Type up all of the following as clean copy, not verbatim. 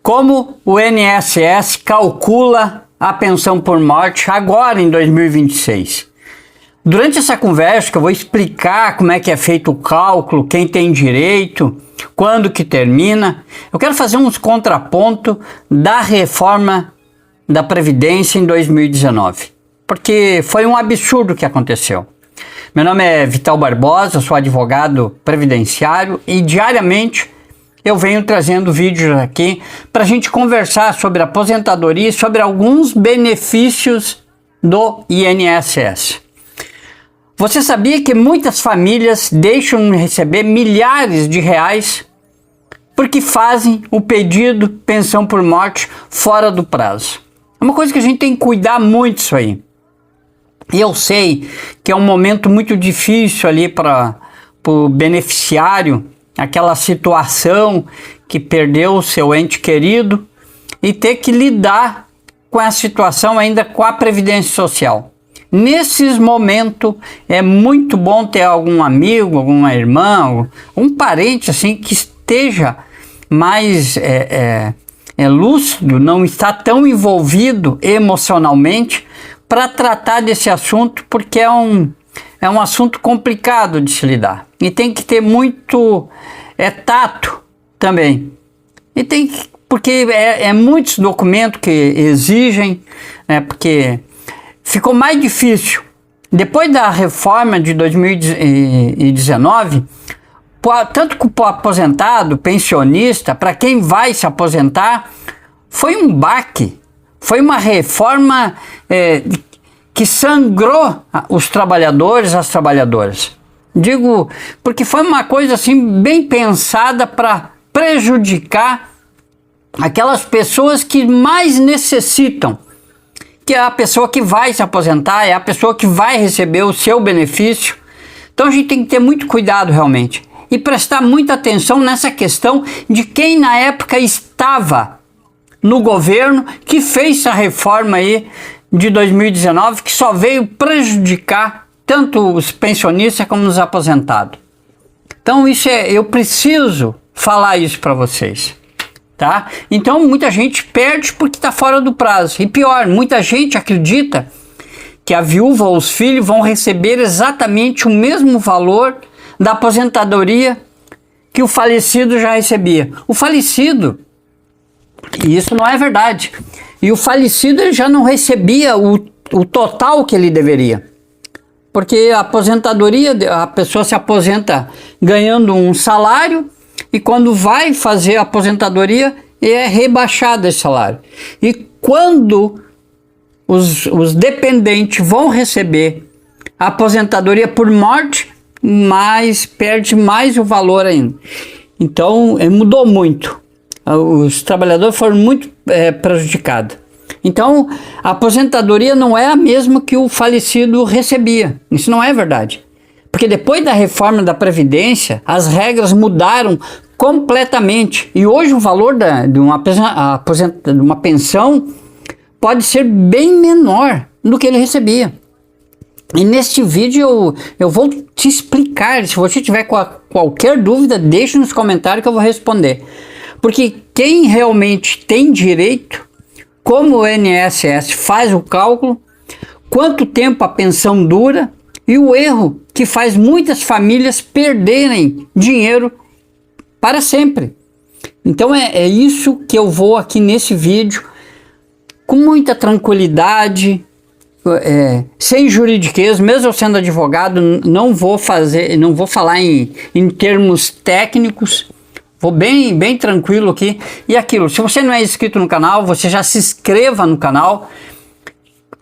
Como o INSS calcula a pensão por morte agora em 2026? Durante essa conversa que eu vou explicar como é que é feito o cálculo, quem tem direito, quando que termina, eu quero fazer uns contrapontos da reforma da Previdência em 2019, porque foi um absurdo o que aconteceu. Meu nome é Vital Barbosa, eu sou advogado previdenciário e diariamente eu venho trazendo vídeos aqui para a gente conversar sobre aposentadoria e sobre alguns benefícios do INSS. Você sabia que muitas famílias deixam de receber milhares de reais porque fazem o pedido pensão por morte fora do prazo? É uma coisa que a gente tem que cuidar muito isso aí. E eu sei que é um momento muito difícil ali para o beneficiário, aquela situação que perdeu o seu ente querido e ter que lidar com a situação ainda com a Previdência Social. Nesses momentos é muito bom ter algum amigo, alguma irmã, um parente assim que esteja mais lúcido, não está tão envolvido emocionalmente para tratar desse assunto, porque é um assunto complicado de se lidar. E tem que ter muito tato também. E tem que, porque muitos documentos que exigem, porque ficou mais difícil. Depois da reforma de 2019, tanto para o aposentado, pensionista, para quem vai se aposentar, foi um baque. Foi uma reforma que sangrou os trabalhadores, as trabalhadoras. Digo, porque foi uma coisa assim bem pensada para prejudicar aquelas pessoas que mais necessitam, que é a pessoa que vai se aposentar, é a pessoa que vai receber o seu benefício. Então a gente tem que ter muito cuidado realmente e prestar muita atenção nessa questão de quem na época estava no governo que fez essa reforma aí de 2019, que só veio prejudicar tanto os pensionistas como os aposentados. Então eu preciso falar isso para vocês. Tá? Então muita gente perde porque está fora do prazo. E pior, muita gente acredita que a viúva ou os filhos vão receber exatamente o mesmo valor da aposentadoria que o falecido já recebia. O falecido, e isso não é verdade, e o falecido ele já não recebia o total que ele deveria. Porque a aposentadoria, a pessoa se aposenta ganhando um salário, e quando vai fazer a aposentadoria, é rebaixado esse salário. E quando os dependentes vão receber a aposentadoria por morte, perde mais o valor ainda. Então, mudou muito. Os trabalhadores foram muito prejudicados. Então, a aposentadoria não é a mesma que o falecido recebia. Isso não é verdade. Porque depois da reforma da Previdência, as regras mudaram completamente. E hoje o valor de uma pensão pode ser bem menor do que ele recebia. E neste vídeo eu vou te explicar. Se você tiver qualquer dúvida, deixe nos comentários que eu vou responder. Porque quem realmente tem direito, como o INSS faz o cálculo, quanto tempo a pensão dura, e o erro que faz muitas famílias perderem dinheiro para sempre. Então é isso que eu vou aqui nesse vídeo, com muita tranquilidade, sem juridiquês, mesmo eu sendo advogado, não vou falar em termos técnicos, vou bem tranquilo aqui. E aquilo, se você não é inscrito no canal, você já se inscreva no canal,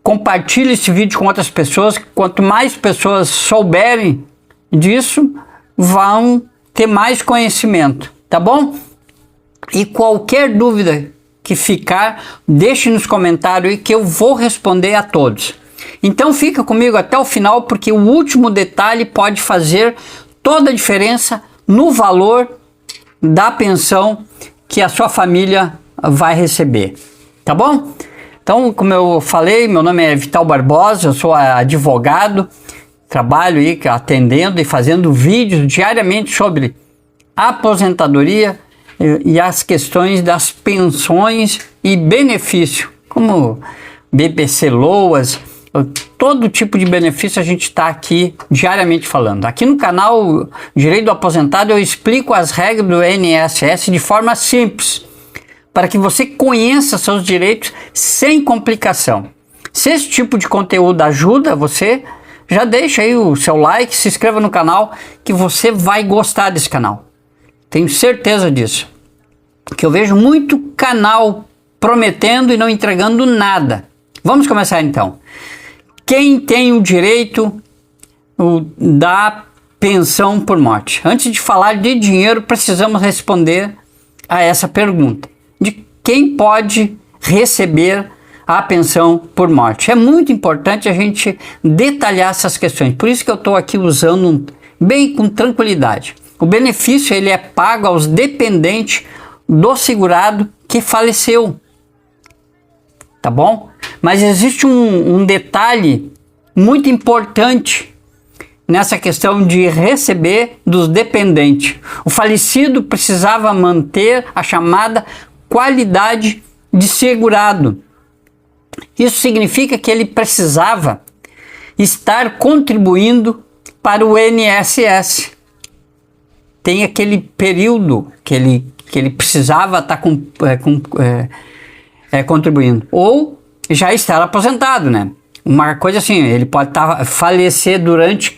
compartilhe esse vídeo com outras pessoas. Quanto mais pessoas souberem disso, vão ter mais conhecimento, tá bom? E qualquer dúvida que ficar, deixe nos comentários aí que eu vou responder a todos. Então fica comigo até o final, porque o último detalhe pode fazer toda a diferença no valor da pensão que a sua família vai receber, tá bom? Então, como eu falei, meu nome é Vital Barbosa, eu sou advogado, trabalho aí atendendo e fazendo vídeos diariamente sobre aposentadoria e as questões das pensões e benefício, como BPC Loas, todo tipo de benefício a gente está aqui diariamente falando. Aqui no canal Direito do Aposentado eu explico as regras do INSS de forma simples, para que você conheça seus direitos sem complicação. Se esse tipo de conteúdo ajuda você, já deixa aí o seu like, se inscreva no canal, que você vai gostar desse canal. Tenho certeza disso. Que eu vejo muito canal prometendo e não entregando nada. Vamos começar então. Quem tem o direito da pensão por morte? Antes de falar de dinheiro, precisamos responder a essa pergunta. De quem pode receber a pensão por morte? É muito importante a gente detalhar essas questões. Por isso que eu estou aqui usando bem com tranquilidade. O benefício ele é pago aos dependentes do segurado que faleceu. Tá bom? Mas existe um detalhe muito importante nessa questão de receber dos dependentes. O falecido precisava manter a chamada qualidade de segurado. Isso significa que ele precisava estar contribuindo para o INSS. Tem aquele período que ele precisava estar contribuindo. Ou já estar aposentado, né? Uma coisa assim, ele pode falecer durante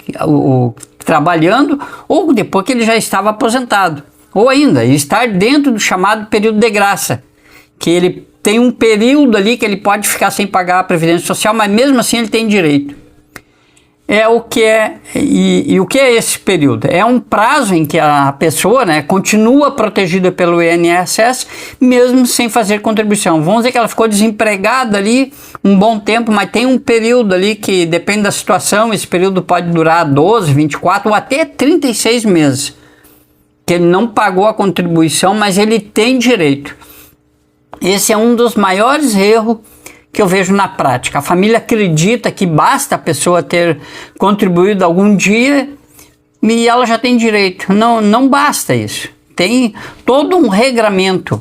trabalhando ou depois que ele já estava aposentado. Ou ainda, estar dentro do chamado período de graça, que ele tem um período ali que ele pode ficar sem pagar a Previdência Social, mas mesmo assim ele tem direito. O que é esse período? É um prazo em que a pessoa, né, continua protegida pelo INSS, mesmo sem fazer contribuição. Vamos dizer que ela ficou desempregada ali um bom tempo, mas tem um período ali que depende da situação, esse período pode durar 12, 24 ou até 36 meses, que ele não pagou a contribuição, mas ele tem direito. Esse é um dos maiores erros que eu vejo na prática. A família acredita que basta a pessoa ter contribuído algum dia e ela já tem direito. Não basta isso. Tem todo um regramento.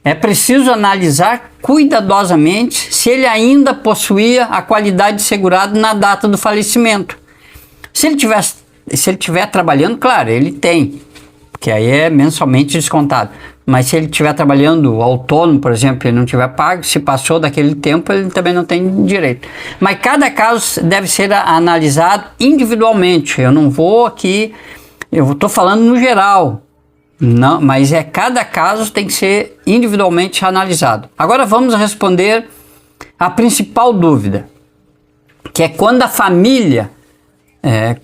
É preciso analisar cuidadosamente se ele ainda possuía a qualidade de segurado na data do falecimento. Se ele estiver trabalhando, claro, ele tem, porque aí é mensalmente descontado. Mas se ele estiver trabalhando autônomo, por exemplo, e não tiver pago, se passou daquele tempo, ele também não tem direito. Mas cada caso deve ser analisado individualmente. Eu não vou aqui, eu estou falando no geral, não, mas cada caso tem que ser individualmente analisado. Agora vamos responder a principal dúvida, que é quando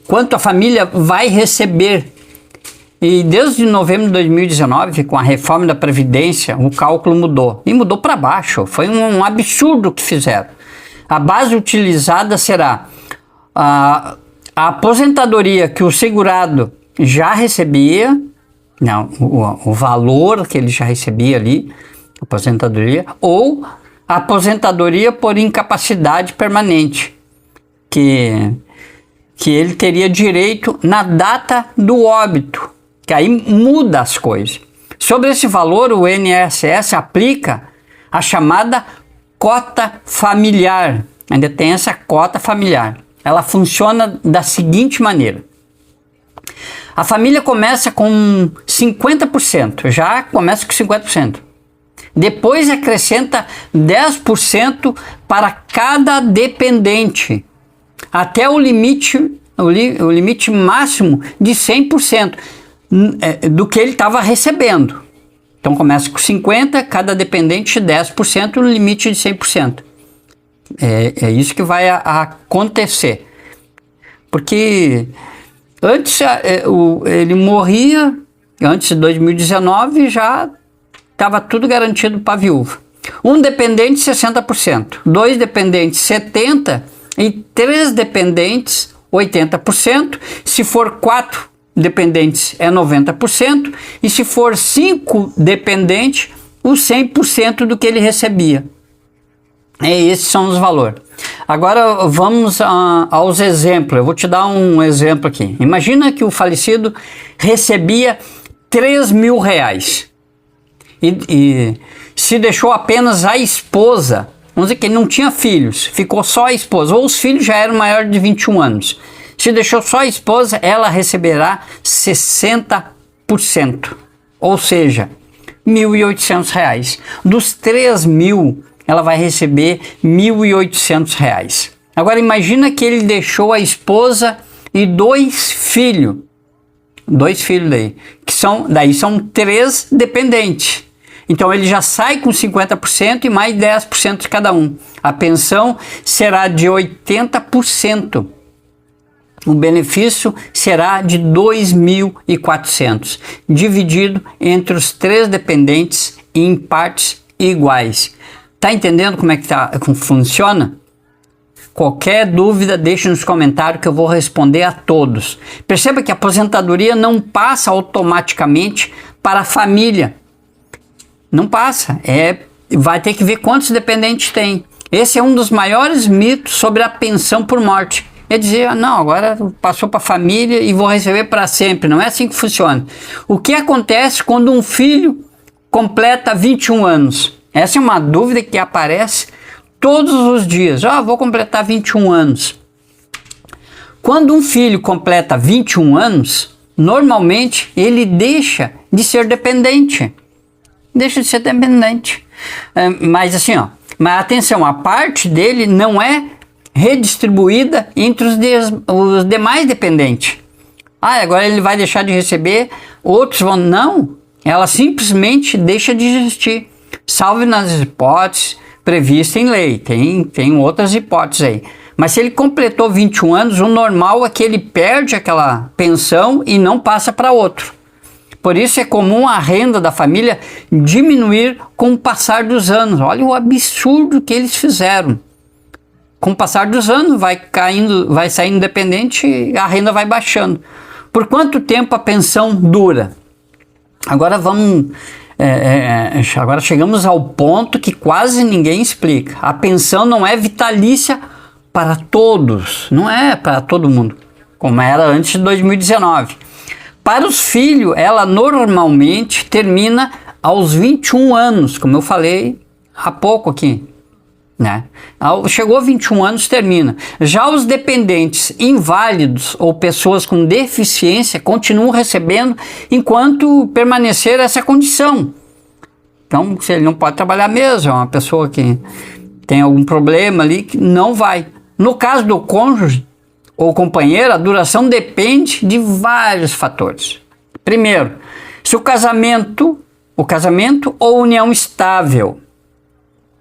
quanto a família vai receber. E desde novembro de 2019, com a reforma da Previdência, o cálculo mudou. E mudou para baixo. Foi um absurdo o que fizeram. A base utilizada será a aposentadoria que o segurado já recebia, não, o valor que ele já recebia ali, aposentadoria, ou a aposentadoria por incapacidade permanente, que ele teria direito na data do óbito. Que aí muda as coisas. Sobre esse valor, o INSS aplica a chamada cota familiar. Ainda tem essa cota familiar. Ela funciona da seguinte maneira. A família começa com 50%, já começa com 50%. Depois acrescenta 10% para cada dependente, até o limite máximo de 100%. Do que ele estava recebendo. Então começa com 50%, cada dependente 10%, no limite de 100%. É isso que vai acontecer. Porque antes ele morria, antes de 2019 já estava tudo garantido para a viúva. Um dependente 60%, dois dependentes 70% e três dependentes 80%. Se for 4 dependentes é 90%, e se for 5 dependentes, os 100% do que ele recebia. Esses são os valores. Agora vamos aos exemplos. Eu vou te dar um exemplo aqui. Imagina que o falecido recebia R$ 3.000. E se deixou apenas a esposa, vamos dizer que ele não tinha filhos, ficou só a esposa, ou os filhos já eram maiores de 21 anos. Se deixou só a esposa, ela receberá 60%, ou seja, R$ 1.800. Dos 3.000, ela vai receber R$ 1.800. Agora imagina que ele deixou a esposa e 2 filhos. 2 filhos daí são 3 dependentes. Então ele já sai com 50% e mais 10% cada um. A pensão será de 80%. O benefício será de 2.400, dividido entre os 3 dependentes em partes iguais. Tá entendendo como funciona? Qualquer dúvida, deixe nos comentários que eu vou responder a todos. Perceba que a aposentadoria não passa automaticamente para a família. Não passa. Vai ter que ver quantos dependentes tem. Esse é um dos maiores mitos sobre a pensão por morte. É dizer, não, agora passou para a família e vou receber para sempre. Não é assim que funciona. O que acontece quando um filho completa 21 anos? Essa é uma dúvida que aparece todos os dias. Vou completar 21 anos. Quando um filho completa 21 anos, normalmente ele deixa de ser dependente. Mas assim, mas atenção, a parte dele não é redistribuída entre os demais dependentes. Agora ele vai deixar de receber, outros vão... Não, ela simplesmente deixa de existir, salvo nas hipóteses previstas em lei. Tem outras hipóteses aí. Mas se ele completou 21 anos, o normal é que ele perde aquela pensão e não passa para outro. Por isso é comum a renda da família diminuir com o passar dos anos. Olha o absurdo que eles fizeram. Com o passar dos anos vai saindo dependente e a renda vai baixando. Por quanto tempo a pensão dura? Agora agora chegamos ao ponto que quase ninguém explica. A pensão não é vitalícia para todos, não é para todo mundo, como era antes de 2019. Para os filhos, ela normalmente termina aos 21 anos, como eu falei há pouco aqui. Chegou a 21 anos, termina. Já os dependentes inválidos ou pessoas com deficiência continuam recebendo enquanto permanecer essa condição. Então, se ele não pode trabalhar mesmo, é uma pessoa que tem algum problema ali, que não vai. No caso do cônjuge ou companheiro, a duração depende de vários fatores. Primeiro, se o casamento ou união estável.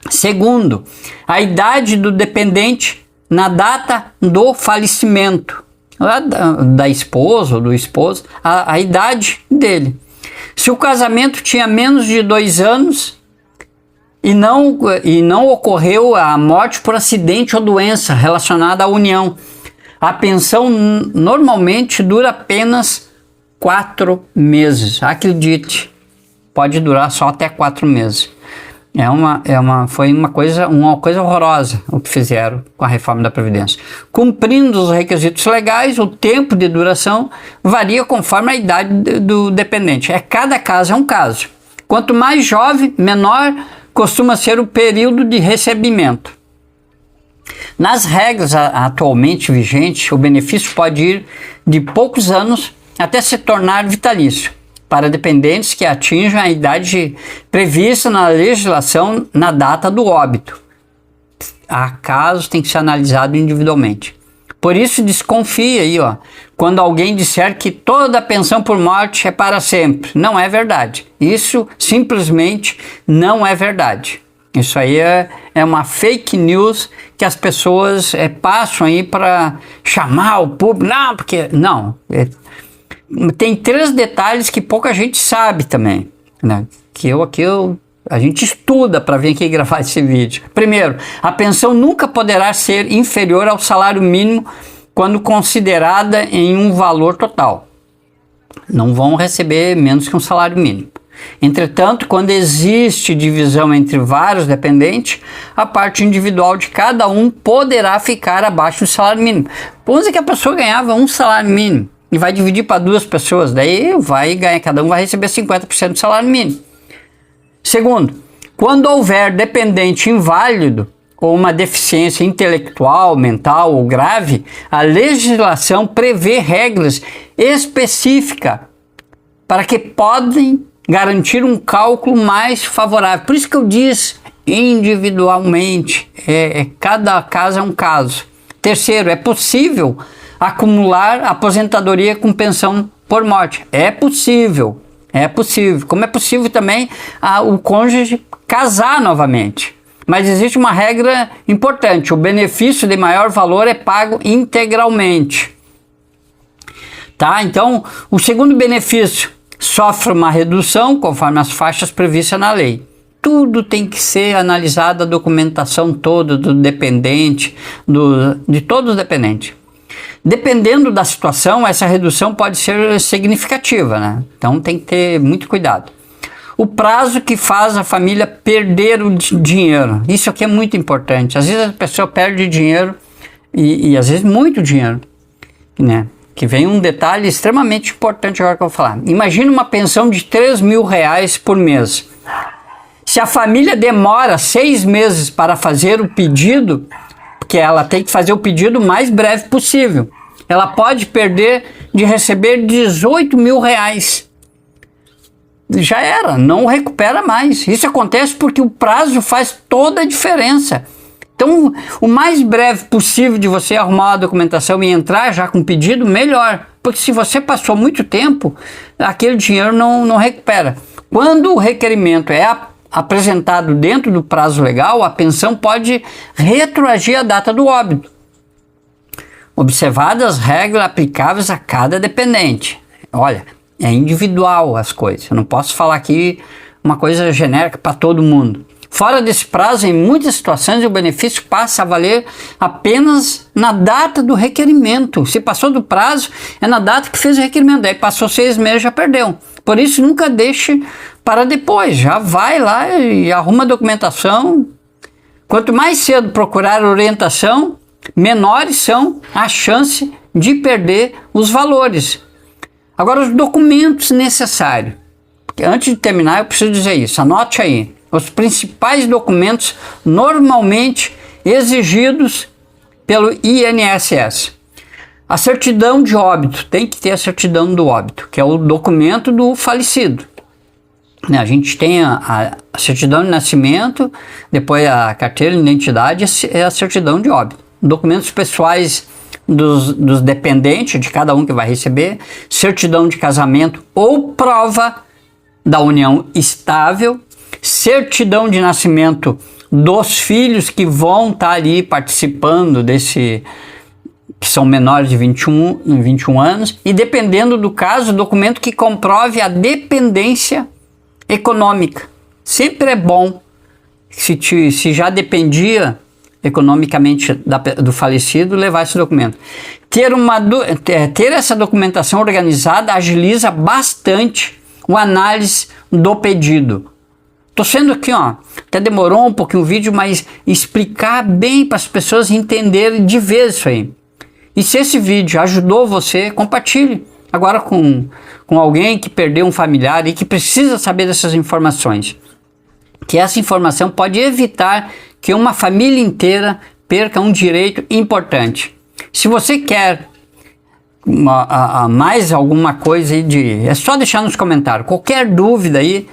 Segundo, a idade do dependente na data do falecimento, da esposa ou do esposo, a idade dele. Se o casamento tinha menos de 2 anos e não ocorreu a morte por acidente ou doença relacionada à união, a pensão normalmente dura apenas 4 meses. Acredite, pode durar só até 4 meses. Foi uma coisa horrorosa o que fizeram com a reforma da Previdência. Cumprindo os requisitos legais, o tempo de duração varia conforme a idade do dependente. Cada caso é um caso. Quanto mais jovem, menor costuma ser o período de recebimento. Nas regras atualmente vigentes, o benefício pode ir de poucos anos até se tornar vitalício, para dependentes que atinjam a idade prevista na legislação na data do óbito. Há casos tem que ser analisado individualmente. Por isso desconfie aí, quando alguém disser que toda a pensão por morte é para sempre. Não é verdade. Isso simplesmente não é verdade. Isso aí é uma fake news que as pessoas passam aí para chamar o público. Não. Tem 3 detalhes que pouca gente sabe também, a gente estuda para vir aqui gravar esse vídeo. Primeiro, a pensão nunca poderá ser inferior ao salário mínimo quando considerada em um valor total. Não vão receber menos que um salário mínimo. Entretanto, quando existe divisão entre vários dependentes, a parte individual de cada um poderá ficar abaixo do salário mínimo. Vamos dizer que a pessoa ganhava um salário mínimo. e vai dividir para 2 pessoas, daí cada um vai receber 50% do salário mínimo. Segundo, quando houver dependente inválido ou uma deficiência intelectual, mental ou grave, a legislação prevê regras específicas para que podem garantir um cálculo mais favorável. Por isso que eu disse individualmente, cada caso é um caso. Terceiro, é possível acumular aposentadoria com pensão por morte. É possível. Como é possível também o cônjuge casar novamente. Mas existe uma regra importante: o benefício de maior valor é pago integralmente. Tá? Então, o segundo benefício sofre uma redução conforme as faixas previstas na lei. Tudo tem que ser analisado, a documentação toda do dependente, de todos os dependentes. Dependendo da situação, essa redução pode ser significativa, né? Então tem que ter muito cuidado. O prazo que faz a família perder o dinheiro. Isso aqui é muito importante. Às vezes a pessoa perde dinheiro e às vezes muito dinheiro, né? Que vem um detalhe extremamente importante agora que eu vou falar. Imagina uma pensão de R$3.000 por mês. Se a família demora 6 meses para fazer o pedido, porque ela tem que fazer o pedido o mais breve possível, ela pode perder de receber R$18.000. Já era, não recupera mais. Isso acontece porque o prazo faz toda a diferença. Então, o mais breve possível de você arrumar a documentação e entrar já com o pedido, melhor. Porque se você passou muito tempo, aquele dinheiro não recupera. Quando o requerimento é apresentado dentro do prazo legal, a pensão pode retroagir a data do óbito, observadas as regras aplicáveis a cada dependente. Olha, é individual as coisas, eu não posso falar aqui uma coisa genérica para todo mundo. Fora desse prazo, em muitas situações, o benefício passa a valer apenas na data do requerimento. Se passou do prazo, é na data que fez o requerimento. Daí passou 6 meses, já perdeu. Por isso, nunca deixe para depois. Já vai lá e arruma a documentação. Quanto mais cedo procurar orientação, menores são as chances de perder os valores. Agora, os documentos necessários. Porque antes de terminar, eu preciso dizer isso. Anote aí. Os principais documentos normalmente exigidos pelo INSS. A certidão de óbito, tem que ter a certidão do óbito, que é o documento do falecido. A gente tem a certidão de nascimento, depois a carteira de identidade é a certidão de óbito. Documentos pessoais dos dependentes, de cada um que vai receber, certidão de casamento ou prova da união estável, certidão de nascimento dos filhos que vão estar ali participando desse, que são menores de 21 anos, e dependendo do caso, documento que comprove a dependência econômica. Sempre é bom, se já dependia economicamente do falecido, levar esse documento. Ter essa documentação organizada agiliza bastante a análise do pedido. Tô sendo aqui, até demorou um pouquinho o vídeo, mas explicar bem para as pessoas entenderem de vez isso aí. E se esse vídeo ajudou você, compartilhe agora com alguém que perdeu um familiar e que precisa saber dessas informações. Que essa informação pode evitar que uma família inteira perca um direito importante. Se você quer mais alguma coisa aí, é só deixar nos comentários. Qualquer dúvida aí,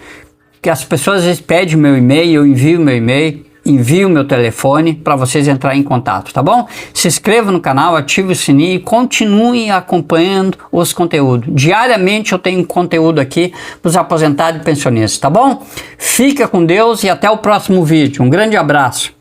que as pessoas às vezes pedem meu e-mail, eu envio meu e-mail, envio meu telefone para vocês entrarem em contato, tá bom? Se inscreva no canal, ative o sininho e continuem acompanhando os conteúdos. Diariamente eu tenho conteúdo aqui para os aposentados e pensionistas, tá bom? Fica com Deus e até o próximo vídeo. Um grande abraço.